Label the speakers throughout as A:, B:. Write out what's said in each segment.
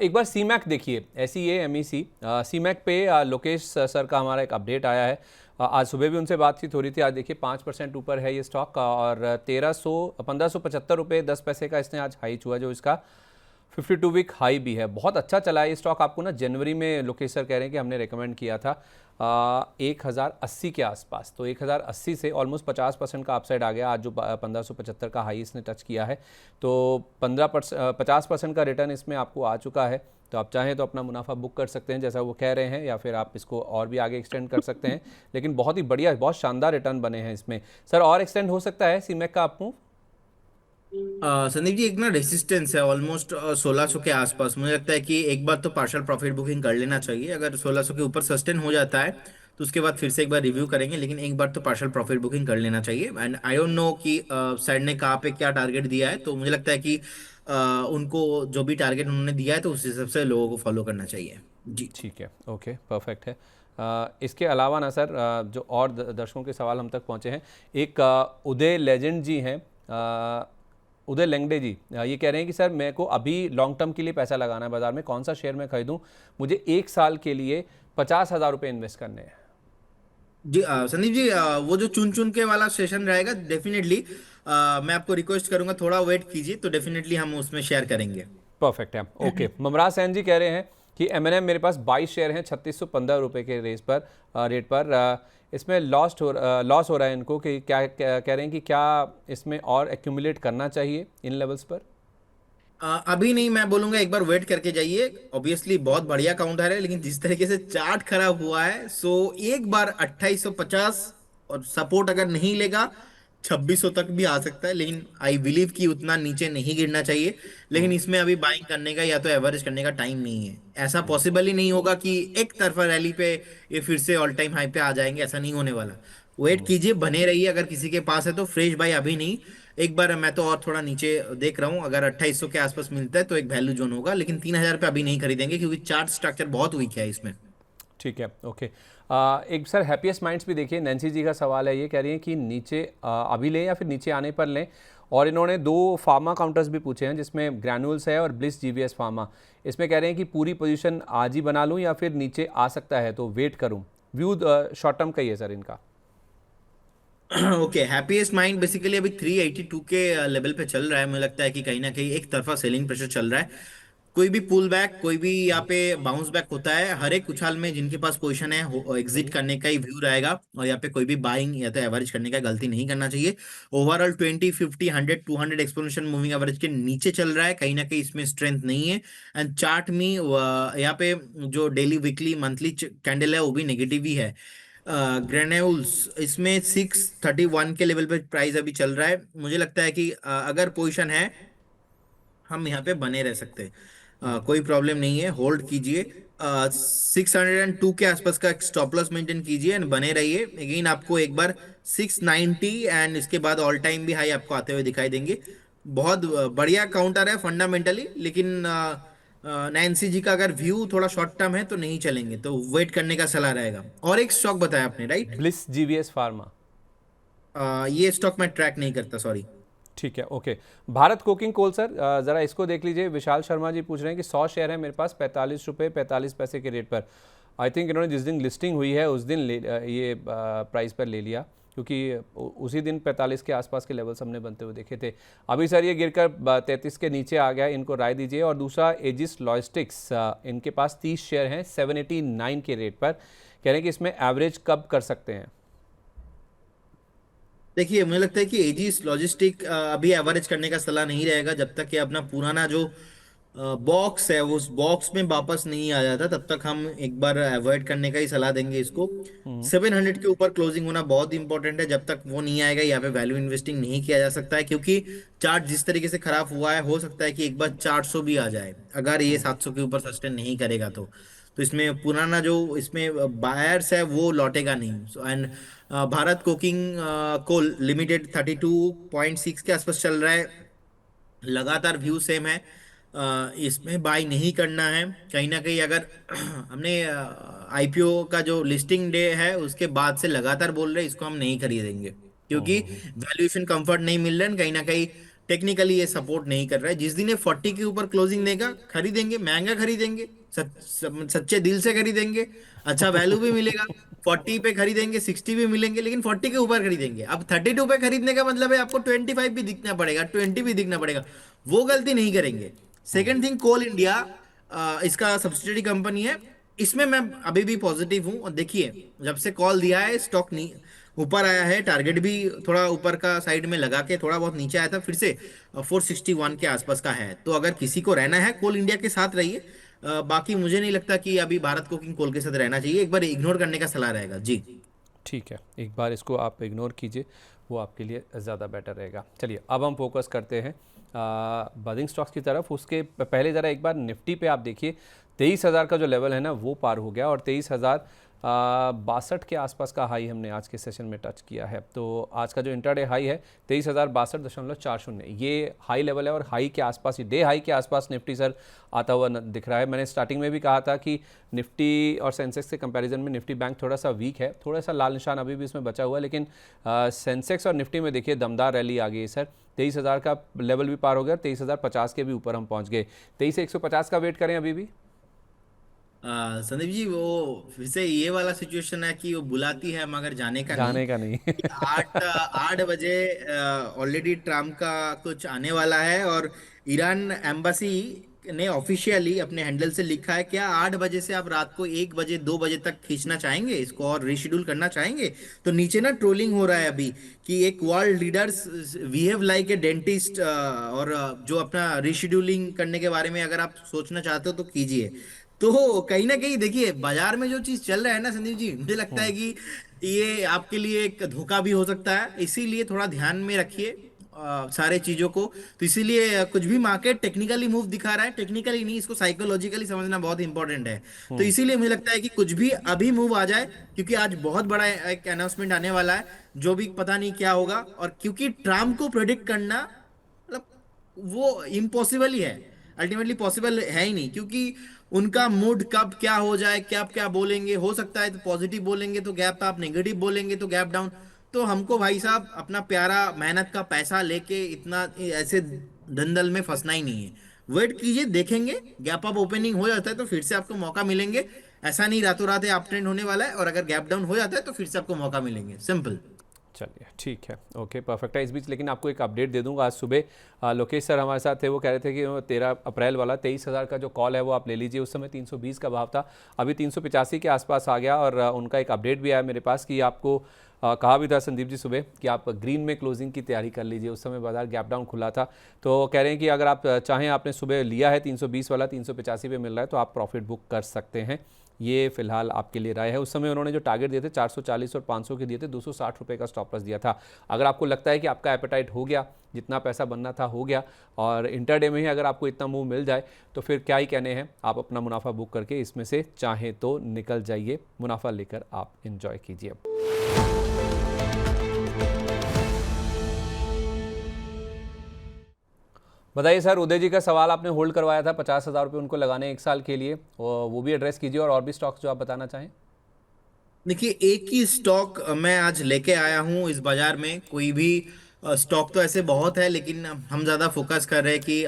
A: एक बार सी मैक देखिए, SEAMEC सी Mac पे लोकेश सर का हमारा एक अपडेट आया है। आज सुबह भी उनसे बातचीत हो रही थी। आज देखिए 5% ऊपर है ये स्टॉक और 1575 रुपये 10 पैसे का इसने आज हाई छुआ, जो इसका 52 वीक हाई भी है। बहुत अच्छा चला है ये स्टॉक। आपको ना जनवरी में लोकेश सर कह रहे हैं कि हमने रेकमेंड किया था 1080 के आसपास, तो 1080 से ऑलमोस्ट 50% का अपसाइड आ गया। आज जो 1575 का हाई इसने टच किया है, तो 50% का रिटर्न इसमें आपको आ चुका है। तो आप चाहें तो अपना मुनाफा बुक कर सकते हैं जैसा वो कह रहे हैं, या फिर आप इसको और भी आगे एक्सटेंड कर सकते हैं। लेकिन बहुत ही बढ़िया, बहुत शानदार रिटर्न बने हैं इसमें। सर और एक्सटेंड हो सकता है सीमेक का आपको?
B: संदीप जी, एक ना रेसिस्टेंस है ऑलमोस्ट 1600 के आसपास। मुझे लगता है कि एक बार तो पार्शियल प्रॉफिट बुकिंग कर लेना चाहिए। अगर 1600 के ऊपर सस्टेन हो जाता है तो उसके बाद फिर से एक बार रिव्यू करेंगे, लेकिन एक बार तो पार्शियल प्रॉफिट बुकिंग कर लेना चाहिए। एंड आई डोंट नो कि सैड ने कहाँ पे क्या टारगेट दिया है, तो मुझे लगता है कि उनको जो भी टारगेट उन्होंने दिया है तो उस हिसाब से लोगों को फॉलो करना चाहिए जी।
A: ठीक है, ओके, परफेक्ट है। इसके अलावा ना सर, जो और दर्शकों के सवाल हम तक पहुंचे हैं, एक उदय लेजेंड जी हैं, उदय लेंगडे जी, ये कह रहे हैं कि सर मेरे को अभी लॉन्ग टर्म के लिए पैसा लगाना है बाजार में, कौन सा शेयर मैं खरीदूं? मुझे 1 साल के लिए 50,000 रुपये इन्वेस्ट करने हैं।
B: जी संदीप जी, वो जो चुन चुन के वाला सेशन रहेगा डेफिनेटली मैं आपको रिक्वेस्ट करूंगा, थोड़ा वेट कीजिए तो डेफिनेटली हम उसमें शेयर करेंगे।
A: परफेक्ट है, ओके। ममराज सैन जी कह रहे हैं कि M&M मेरे पास 22 शेयर हैं 3615 रुपये के रेट पर। इसमें लॉस हो रहा है इनको, कि क्या कह रहे हैं कि क्या इसमें और एक्यूमुलेट करना चाहिए इन लेवल्स पर?
B: अभी नहीं, मैं बोलूंगा एक बार वेट करके जाइए। ऑब्वियसली बहुत बढ़िया काउंटर है, लेकिन जिस तरीके से चार्ट खराब हुआ है, सो एक बार 2850 और सपोर्ट अगर नहीं लेगा 2600 तक भी आ सकता है, लेकिन आई बिलीव कि उतना नीचे नहीं गिरना चाहिए। लेकिन इसमें अभी बाइंग करने का या तो एवरेज करने का टाइम नहीं है। ऐसा पॉसिबल ही नहीं होगा कि एक तरफा रैली पे ये फिर से ऑल टाइम हाई पे आ जाएंगे, ऐसा नहीं होने वाला। वेट कीजिए, बने रहिए। अगर किसी के पास है तो फ्रेश बाई अभी नहीं, एक बार मैं तो और थोड़ा नीचे देख रहा हूँ। अगर 2800 के आसपास मिलता है तो एक वैल्यू जोन होगा, लेकिन 3000 पे अभी नहीं खरीदेंगे क्योंकि चार्ट स्ट्रक्चर बहुत वीक है इसमें।
A: ठीक है, ओके। एक सर हैप्पीएस्ट माइंड्स भी देखिए, नैन्सी जी का सवाल है, ये कह रही हैं कि नीचे अभी लें या फिर नीचे आने पर लें। और इन्होंने 2 फार्मा काउंटर्स भी पूछे हैं जिसमें ग्रैनुअल्स है और ब्लिस GVS फार्मा। इसमें कह रहे हैं कि पूरी पोजीशन आज ही बना लूं या फिर नीचे आ सकता है तो वेट करूं। व्यू शॉर्ट टर्म का ही है सर इनका।
B: ओके, हैप्पीएस्ट माइंड बेसिकली अभी 382 के लेवल पे चल रहा है। मुझे लगता है कि कहीं ना कहीं एक तरफा सेलिंग प्रेशर चल रहा है। कोई भी पुल बैक, कोई भी यहाँ पे बाउंस बैक होता है, हर एक उछाल में जिनके पास पोजीशन है एग्जिट करने का ही व्यू रहेगा। और यहाँ पे कोई भी बाइंग या तो एवरेज करने का गलती नहीं करना चाहिए। ओवरऑल 20 50 100 200 एक्सपोनेंशियल मूविंग एवरेज के नीचे चल रहा है, कहीं ना कहीं इसमें स्ट्रेंथ नहीं है। एंड चार्ट में यहाँ पे जो डेली वीकली मंथली कैंडल है वो भी नेगेटिव ही है। ग्रेन्यूल्स इसमें 631 के लेवल पे प्राइस अभी चल रहा है। मुझे लगता है कि अगर पोजीशन है हम यहाँ पे बने रह सकते हैं। कोई प्रॉब्लम नहीं है, होल्ड कीजिए। 602 के आसपास का स्टॉप लॉस मेंटेन कीजिए एंड बने रहिए। अगेन आपको एक बार 690 एंड इसके बाद ऑल टाइम भी हाई आपको आते हुए दिखाई देंगे। बहुत बढ़िया काउंटर है फंडामेंटली, लेकिन नैन्सी जी का अगर व्यू थोड़ा शॉर्ट टर्म है तो नहीं चलेंगे, तो वेट करने का सलाह रहेगा। और एक स्टॉक बताया आपने, राइट?
A: Bliss GVS pharma.
B: ये स्टॉक मैं ट्रैक नहीं करता, सॉरी।
A: ठीक है, okay. Bharat coking coal sir, ज़रा इसको देख लीजिए। विशाल शर्मा जी पूछ रहे हैं कि 100 शेयर है मेरे पास 45 रुपये 45 पैसे के रेट पर। आई थिंक इन्होंने जिस दिन लिस्टिंग हुई है उस दिन ये प्राइस पर ले लिया, क्योंकि उसी दिन 45 के आसपास के लेवल्स हमने बनते हुए देखे थे। अभी सर ये गिरकर 33 के नीचे आ गया, इनको राय दीजिए। और दूसरा एजिस लॉजिस्टिक्स, इनके पास 30 शेयर हैं 789 के रेट पर। कह रहे हैं कि इसमें एवरेज कब कर सकते हैं?
B: देखिए, मुझे लगता है कि एजीस लॉजिस्टिक अभी एवरेज करने का सलाह नहीं रहेगा जब तक कि अपना पुराना जो बॉक्स है वो उस बॉक्स में वापस नहीं आ जाता, तब तक हम एक बार अवॉइड करने का ही सलाह देंगे इसको। 700 के ऊपर क्लोजिंग होना बहुत इंपॉर्टेंट है। जब तक वो नहीं आएगा यहाँ पे वैल्यू इन्वेस्टिंग नहीं किया जा सकता है, क्योंकि चार्ट जिस तरीके से खराब हुआ है हो सकता है कि एक बार 400 भी आ जाए अगर ये 700 के ऊपर सस्टेन नहीं करेगा तो इसमें पुराना जो इसमें बायर्स है वो लौटेगा नहीं। And Bharat coking coal limited 32.6 के आसपास चल रहा है। लगातार व्यू सेम है। इसमें बाय नहीं करना है। कहीं ना कहीं अगर हमने आईपीओ का जो लिस्टिंग डे है उसके बाद से लगातार बोल रहे हैं इसको हम नहीं खरीदेंगे, क्योंकि वैल्यूएशन कंफर्ट नहीं मिल रहा है। कहीं ना कहीं टेक्निकली ये सपोर्ट नहीं कर रहा है। जिस दिन ये 40 के ऊपर क्लोजिंग देगा, खरीदेंगे, महंगा खरीदेंगे, सच्चे दिल से खरीदेंगे, अच्छा वैल्यू भी मिलेगा। 40 पे खरीदेंगे, 60 भी मिलेंगे, लेकिन 40 के ऊपर खरीदेंगे। अब 32 पे खरीदने का मतलब है आपको 25 भी दिखना पड़ेगा, 20 भी दिखना पड़ेगा। वो गलती नहीं करेंगे। सेकेंड थिंग, कोल इंडिया इसका सब्सिडियरी कंपनी है, इसमें मैं अभी भी पॉजिटिव हूँ। और देखिए, जब से कॉल दिया है स्टॉक नहीं ऊपर आया है, टारगेट भी थोड़ा ऊपर का साइड में लगा के थोड़ा बहुत नीचे आया था, फिर से 461 के आसपास का है। तो अगर किसी को रहना है, कोल इंडिया के साथ रहिए। बाकी मुझे नहीं लगता कि अभी भारत कोकिंग कोल के साथ रहना चाहिए, एक बार इग्नोर करने का सलाह रहेगा जी।
A: ठीक है, एक बार इसको आप इग्नोर कीजिए, वो आपके लिए ज़्यादा बेटर रहेगा। चलिए अब हम फोकस करते हैं बदिंग स्टॉक्स की तरफ। उसके पहले ज़रा एक बार निफ्टी पे आप देखिए, 23,000 का जो लेवल है ना वो पार हो गया और 23,062 के आसपास का हाई हमने आज के सेशन में टच किया है। तो आज का जो इंटरडे हाई है 23,062.40, ये हाई लेवल है और हाई के आसपास ही, डे हाई के आसपास निफ्टी सर आता हुआ दिख रहा है। मैंने स्टार्टिंग में भी कहा था कि निफ्टी और सेंसेक्स के कंपैरिजन में निफ्टी बैंक थोड़ा सा वीक है, थोड़ा सा लाल निशान अभी भी इसमें बचा हुआ है, लेकिन सेंसेक्स और निफ्टी में देखिए दमदार रैली आ गई है सर। 23,000 का लेवल भी पार हो गया, 23,050 के भी ऊपर हम पहुंच गए। 23,150 का वेट करें अभी भी?
B: संदीप जी, वो फिर से ये वाला सिचुएशन है कि वो बुलाती है मगर जाने का नहीं।
A: जाने का नहीं।
B: 8 बजे ऑलरेडी ट्रम्प का कुछ आने वाला है, और ईरान एम्बासी ने ऑफिशियली अपने हैंडल से लिखा है, क्या 8 बजे से आप रात को 1 बजे 2 बजे तक खींचना चाहेंगे, इसको और रिशेड्यूल करना चाहेंगे? तो नीचे ना ट्रोलिंग हो रहा है अभी कि एक world leaders behave like a dentist, और जो अपना रिशेड्यूलिंग करने के बारे में अगर आप सोचना चाहते हो तो कीजिए। तो कहीं ना कहीं देखिए, बाजार में जो चीज चल रहा है ना संदीप जी, मुझे लगता है कि ये आपके लिए एक धोखा भी हो सकता है, इसीलिए थोड़ा ध्यान में रखिए सारे चीजों को। तो इसीलिए कुछ भी मार्केट टेक्निकली मूव दिखा रहा है, टेक्निकली नहीं, इसको साइकोलॉजिकली समझना बहुत इंपॉर्टेंट है। तो इसीलिए मुझे लगता है कि कुछ भी अभी मूव आ जाए, क्योंकि आज बहुत बड़ा एक अनाउंसमेंट आने वाला है, जो भी पता नहीं क्या होगा। और क्योंकि ट्रम्प को प्रेडिक्ट करना मतलब वो इम्पॉसिबल ही है, अल्टीमेटली पॉसिबल है ही नहीं, क्योंकि उनका मूड कब क्या हो जाए, क्या क्या बोलेंगे, हो सकता है तो पॉजिटिव बोलेंगे तो गैप अप, नेगेटिव बोलेंगे तो गैप डाउन। तो हमको भाई साहब अपना प्यारा मेहनत का पैसा लेके इतना ऐसे दलदल में फंसना ही नहीं है। वेट कीजिए, देखेंगे, गैप अप ओपनिंग हो जाता है तो फिर से आपको मौका मिलेंगे। ऐसा नहीं रातों रात अप ट्रेंड होने वाला है, और अगर गैप डाउन हो जाता है तो फिर से आपको मौका मिलेंगे, सिंपल।
A: चलिए ठीक है, ओके परफेक्ट है। इस बीच लेकिन आपको एक अपडेट दे दूंगा। आज सुबह लोकेश सर हमारे साथ थे, वो कह रहे थे कि 13 अप्रैल वाला 23,000 का जो कॉल है वो आप ले लीजिए। उस समय 320 का भाव था, अभी 385 के आसपास आ गया। और उनका एक अपडेट भी आया मेरे पास कि आपको कहा भी था संदीप जी सुबह कि आप ग्रीन में क्लोजिंग की तैयारी कर लीजिए। उस समय बाजार गैप डाउन खुला था, तो कह रहे हैं कि अगर आप चाहें, आपने सुबह लिया है 320 वाला, 385 पे मिल रहा है, तो आप प्रॉफिट बुक कर सकते हैं। ये फिलहाल आपके लिए राय है। उस समय उन्होंने जो टारगेट दिए थे 440 और 500 के दिए थे, 260 रुपये का स्टॉप लॉस दिया था। अगर आपको लगता है कि आपका एपेटाइट हो गया, जितना पैसा बनना था हो गया, और इंटरडे में ही अगर आपको इतना मूव मिल जाए, तो फिर क्या ही कहने हैं, आप अपना मुनाफा बुक करके इसमें से चाहें तो निकल जाइए, मुनाफा लेकर आप इंजॉय कीजिए। बताइए सर, उदय जी का सवाल आपने होल्ड करवाया था, 50,000 रुपये उनको लगाने 1 साल के लिए, वो भी एड्रेस कीजिए, और भी स्टॉक्स जो आप बताना चाहें।
B: देखिए, एक ही स्टॉक मैं आज लेके आया हूँ इस बाजार में। कोई भी स्टॉक तो ऐसे बहुत है, लेकिन हम ज्यादा फोकस कर रहे हैं कि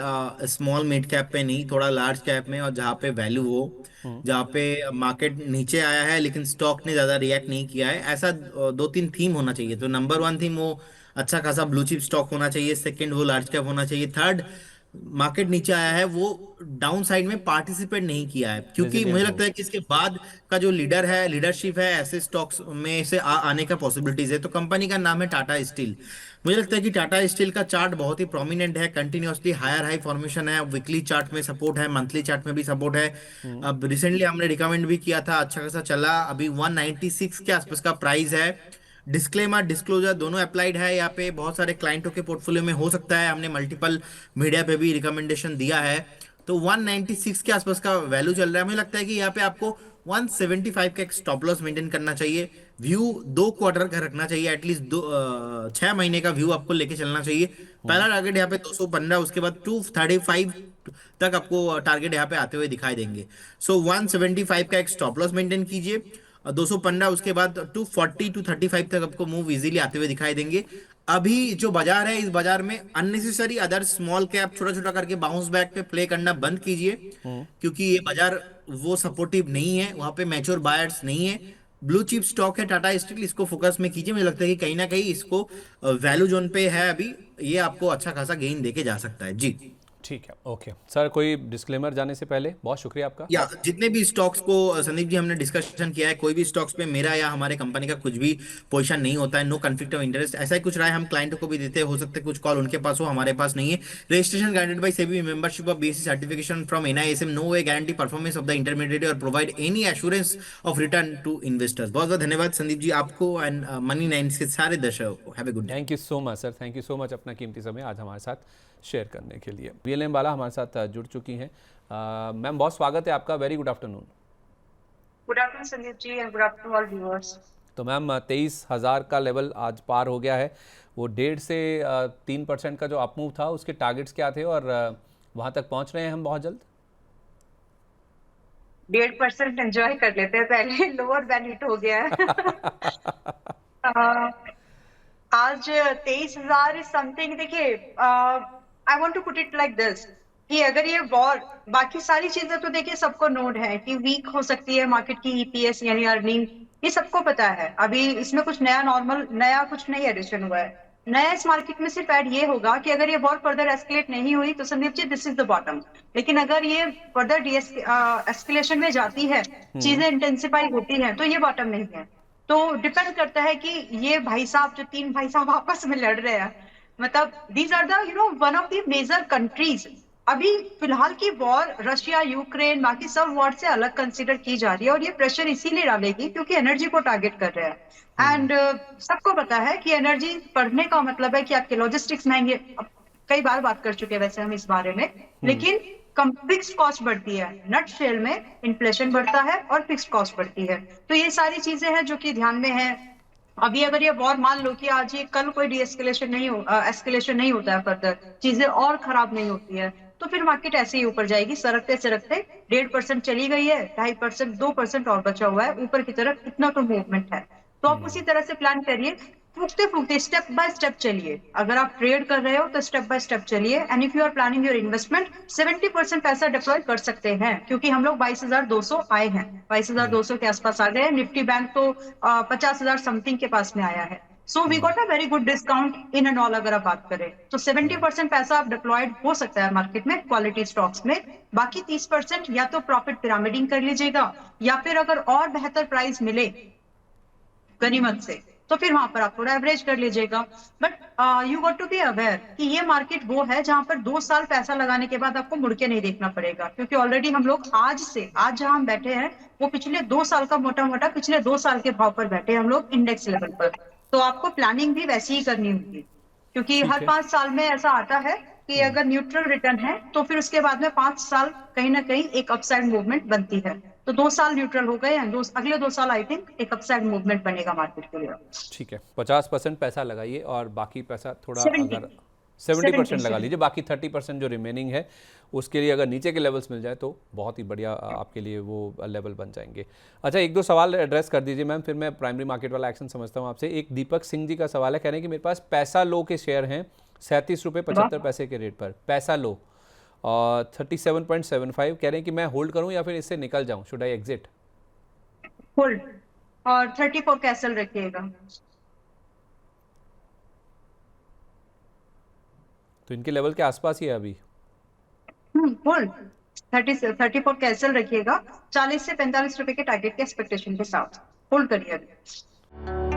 B: स्मॉल मिड कैप पे नहीं, थोड़ा लार्ज कैप में, और जहाँ पे वैल्यू हो, जहाँ पे मार्केट नीचे आया है लेकिन स्टॉक ने ज्यादा रिएक्ट नहीं किया है, ऐसा 2-3 थीम होना चाहिए। तो नंबर 1 थीम वो अच्छा खासा ब्लू चिप स्टॉक होना चाहिए, सेकंड वो लार्ज कैप होना चाहिए, थर्ड मार्केट नीचे आया है वो डाउन साइड में पार्टिसिपेट नहीं किया है, क्योंकि मुझे
A: रेजिलियंट हो।
B: लगता है कि इसके बाद का जो लीडर है, लीडरशिप है, ऐसे स्टॉक्स में से आने का पॉसिबिलिटीज है। तो कंपनी का नाम है टाटा स्टील। मुझे लगता है कि टाटा स्टील का चार्ट बहुत ही प्रोमिनेंट है, कंटिन्यूअसली हायर हाई फॉर्मेशन है, वीकली चार्ट में सपोर्ट है, मंथली चार्ट में भी सपोर्ट है। अब रिसेंटली हमने रिकमेंड भी किया था, अच्छा खासा चला, अभी 196 के आसपास का प्राइस है। डिस्क्लेमर डिस्क्लोजर दोनों अप्लाइड है यहाँ पे, बहुत सारे क्लाइंटों के पोर्टफोलियो में हो सकता है, हमने मल्टीपल मीडिया पे भी रिकमेंडेशन दिया है। तो 196 के आसपास का वैल्यू चल रहा है। मुझे लगता है कि यहाँ पे आपको 175 का एक स्टॉप लॉस मेंटेन करना चाहिए। व्यू 2 क्वार्टर का रखना चाहिए, एटलीस्ट 6 महीने का व्यू आपको लेके चलना चाहिए। पहला टारगेट यहाँ पे 215, उसके बाद 235 तक आपको टारगेट यहाँ पे आते हुए दिखाई देंगे। सो 175 का एक स्टॉप लॉस मेंटेन कीजिए, 215, उसके बाद 240 टू 35 तक आपको मूव इजीली आते हुए दिखाई देंगे। अभी जो बाजार है, इस बाजार में अननेसेसरी अदर स्मॉल कैप छोटा छोटा करके बाउंस बैक पे प्ले करना बंद कीजिए, क्योंकि ये बाजार वो सपोर्टिव नहीं है, वहां पे मैच्योर बायर्स नहीं है। ब्लू चिप स्टॉक है टाटा स्टील, इसको फोकस में कीजिए। मुझे लगता है कि कहीं ना कहीं इसको वैल्यू जोन पे है अभी, ये आपको अच्छा खासा गेन देके जा सकता है जी।
A: ठीक है, ओके सर। कोई डिस्क्लेमर जाने से पहले बहुत शुक्रिया आपका।
B: या जितने भी स्टॉक्स को संदीप जी हमने डिस्कशन किया है, कोई भी स्टॉक्स पे मेरा या हमारे कंपनी का कुछ भी पोजीशन नहीं होता है। नो कॉन्फ्लिक्ट ऑफ इंटरेस्ट, ऐसा ही कुछ राय हम क्लाइंटों को भी देते हैं। हो सकता है कुछ कॉल उनके पास हो, हमारे पास नहीं है। Registration guided by SEBI, membership of BSC certification from NISM. No way guarantee performance of the intermediate और provide any assurance of return to investors. बहुत बहुत धन्यवाद संदीप जी आपको एंड मनी नाइन्स के सारे दर्शकों को। Have a good day.
A: Thank you so much sir, thank you so much अपना कीमती समय आज हमारे साथ शेयर करने के लिए। वीएलएम बाला हमारे साथ जुड़ चुकी हैं। मैम बहुत स्वागत है आपका, very good afternoon.
C: Good afternoon Sandeep ji and good afternoon all viewers.
A: तो मैम 23,000 का लेवल आज पार हो गया है। वो 1.5 से 3% का जो अपमूव था, उसके टारगेट्स क्या थे और वहां तक पहुंच रहे हैं हम बहुत जल्द?
C: 1.5% एंजॉय कर लेते हैं पहले, लोअर देन इट हो गया है। आज 23,000 इज समथिंग। देखिए, I want to put it like this कि अगर ये वॉर, बाकी सारी चीजें तो देखिए सबको नोट है कि वीक हो सकती है मार्केट की ईपीएस यानी अर्निंग, ये सबको पता है। अभी इसमें कुछ नया नॉर्मल नया कुछ नहीं एडिशन हुआ है। नया इस मार्केट में सिर्फ ऐड ये होगा कि अगर ये वॉर फर्दर एस्केलेट नहीं हुई तो Sandeep ji this is the bottom. लेकिन अगर ये फर्दर एस्केलेशन में जाती है, चीजें इंटेंसिफाई होती है, तो ये बॉटम नहीं है। तो डिपेंड करता है कि ये भाई साहब, जो 3 भाई साहब आपस में लड़ रहे हैं, मतलब these are the one of the major countries. अभी फिलहाल की वॉर रशिया यूक्रेन बाकी सब वॉर से अलग कंसीडर की जा रही है, और ये प्रेशर इसीलिए डालेगी क्योंकि एनर्जी को टारगेट कर रहे हैं। एंड सबको पता है कि एनर्जी बढ़ने का मतलब है कि आपके लॉजिस्टिक्स महंगे। कई बार बात कर चुके हैं वैसे हम इस बारे में, लेकिन फिक्स्ड कॉस्ट बढ़ती है। नट शेल में इन्फ्लेशन बढ़ता है और फिक्स्ड कॉस्ट बढ़ती है। तो ये सारी चीजें हैं जो कि ध्यान में है। अभी अगर ये वॉर मान लो कि आज ये कल कोई एस्केलेशन नहीं होता है, फर्दर चीजें और खराब नहीं होती है, तो फिर मार्केट ऐसे ही ऊपर जाएगी सरकते सरकते। 1.5% चली गई है, 2.5% 2% और बचा हुआ है ऊपर की तरफ, इतना तो मूवमेंट है। तो आप उसी तरह से प्लान करिए, फूकते फूकते स्टेप बाय स्टेप चलिए। अगर आप ट्रेड कर रहे हो तो स्टेप बाय स्टेप चलिए। And if you are planning your investment, 70% पैसा डिप्लॉय कर सकते हैं, क्योंकि हम लोग 22,200 आए हैं, 22,200 के आसपास आ गए हैं। निफ्टी बैंक तो 50,000 समथिंग के पास में आया है। So we got a very good discount in and all. अगर आप बात करें तो 70% पैसा आप डिप्लॉयड हो सकता है मार्केट में क्वालिटी स्टॉक्स में। बाकी 30% या तो प्रॉफिट पिरामिडिंग कर लीजिएगा, या फिर अगर और बेहतर प्राइस मिले गनीमत से तो फिर वहां पर आप थोड़ा एवरेज कर लीजिएगा। But you got to be aware कि ये मार्केट वो है जहां पर 2 साल पैसा लगाने के बाद आपको मुड़ के नहीं देखना पड़ेगा, क्योंकि ऑलरेडी हम लोग आज जहां हम बैठे हैं वो पिछले 2 साल का मोटा मोटा पिछले 2 साल के भाव पर बैठे हम लोग इंडेक्स लेवल पर। तो आपको प्लानिंग भी वैसी ही करनी होगी, क्योंकि हर 5 साल में ऐसा आता है कि अगर न्यूट्रल रिटर्न है तो फिर उसके बाद में 5 साल कहीं ना कहीं एक अपसाइड मूवमेंट बनती है। तो 2 साल न्यूट्रल हो गए हैं, अगले 2 साल आई थिंक एक अपसाइड मूवमेंट बनेगा मार्केट के लिए।
A: ठीक है, 50% पैसा लगाइए और बाकी पैसा थोड़ा
C: 70
A: अगर 70% लगा लीजिए, बाकी 30% जो रिमेनिंग है उसके लिए अगर नीचे के लेवल्स मिल जाए तो बहुत ही बढ़िया आपके लिए वो लेवल बन जाएंगे। अच्छा, 1-2 सवाल एड्रेस कर दीजिए मैम, फिर मैं प्राइमरी मार्केट वाला एक्शन समझता हूँ आपसे। एक दीपक सिंह जी का सवाल है, कह रहे हैं कि मेरे पास पैसा लो के शेयर हैं 37 रुपये 75 पैसे के रेट पर, पैसा लो और 37.75, कह रहे हैं कि मैं होल्ड करूँ या फिर इससे निकल जाऊँ, शुड आई एग्जिट?
C: होल्ड, और 34 कैसल रखिएगा।
A: तो इनके लेवल के आसपास ही है अभी।
C: होल्ड, 34 कैसल रखिएगा, 40 से 45 रुपए के टारगेट के एक्सपेक्टेशन के साथ होल्ड करिए।